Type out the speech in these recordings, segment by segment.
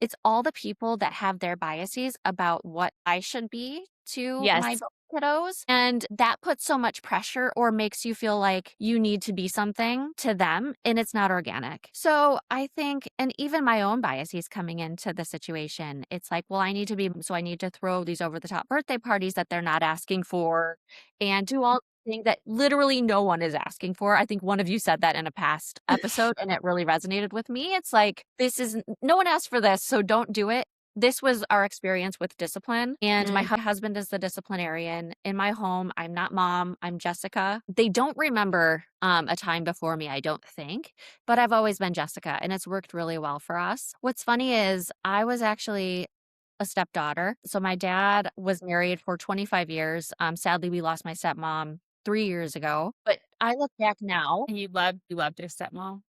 it's all the people that have their biases about what I should be to my Yes. kiddos. And that puts so much pressure or makes you feel like you need to be something to them and it's not organic. So I think, and even my own biases coming into the situation, it's like, well, I need to be, so I need to throw these over the top birthday parties that they're not asking for and do all the things that literally no one is asking for. I think one of you said that in a past episode and it really resonated with me. It's like, this is, no one asked for this, so don't do it. This was our experience with discipline, and my Mm. husband is the disciplinarian. In my home, I'm not mom, I'm Jessica. They don't remember, a time before me, I don't think, but I've always been Jessica, and it's worked really well for us. What's funny is I was actually a stepdaughter. So my dad was married for 25 years. Sadly, we lost my stepmom 3 years ago, but I look back now. And you loved your stepmom?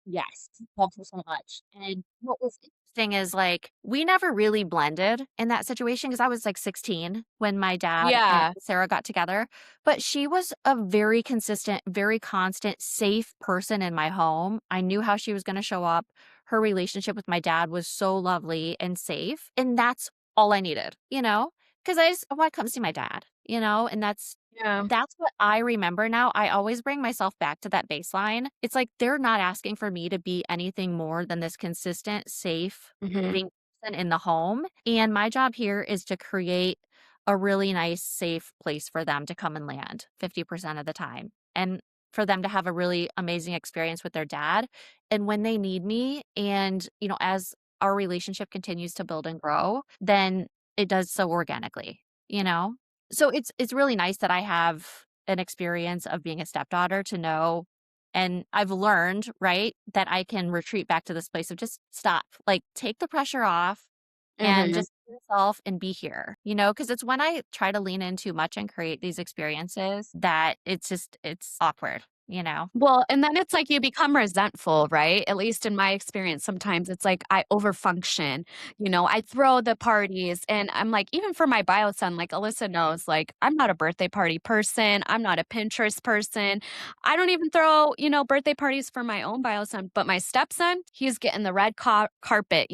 Yes, loved her so much. And what was interesting is, like, we never really blended in that situation because I was, like, 16 when my dad and Yeah. Sarah got together, but she was a very consistent, very constant, safe person in my home. I knew how she was gonna show up. Her relationship with my dad was so lovely and safe, and that's all I needed, you know, because I wanna come see my dad, you know, and Yeah. that's what I remember now. I always bring myself back to that baseline. It's like they're not asking for me to be anything more than this consistent, safe, Mhm. loving person in the home. And my job here is to create a really nice, safe place for them to come and land 50% of the time. And for them to have a really amazing experience with their dad. And when they need me, and, you know, as our relationship continues to build and grow, then it does so organically, you know? So it's really nice that I have an experience of being a stepdaughter to know, and I've learned, right, that I can retreat back to this place of just stop, like, take the pressure off and Mhm. just be yourself and be here, you know, because it's when I try to lean in too much and create these experiences that it's awkward, you know? Well, and then it's like you become resentful, right? At least in my experience, sometimes it's like I overfunction. I throw the parties and I'm like, even for my bio son, like Alyssa knows, like, I'm not a birthday party person. I'm not a Pinterest person. I don't even throw, birthday parties for my own bio son. But my stepson, he's getting the red carpet,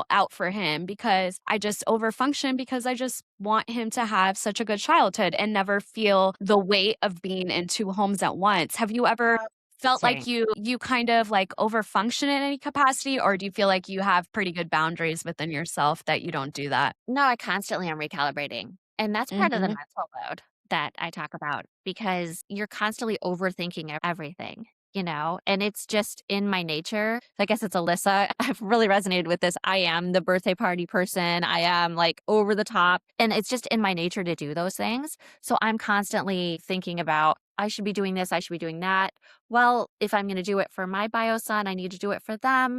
out for him because I just overfunction because I just want him to have such a good childhood and never feel the weight of being in two homes at once. Have you ever felt like Same. you kind of, like, overfunction in any capacity, or do you feel like you have pretty good boundaries within yourself that you don't do that? No, I constantly am recalibrating, and that's part of the Mhm. mental load that I talk about because you're constantly overthinking everything, you know, and it's just in my nature. I guess it's Alyssa. I've really resonated with this. I am the birthday party person. I am, like, over the top, and it's just in my nature to do those things. So I'm constantly thinking about, I should be doing this, I should be doing that. Well, if I'm gonna do it for my bio son, I need to do it for them.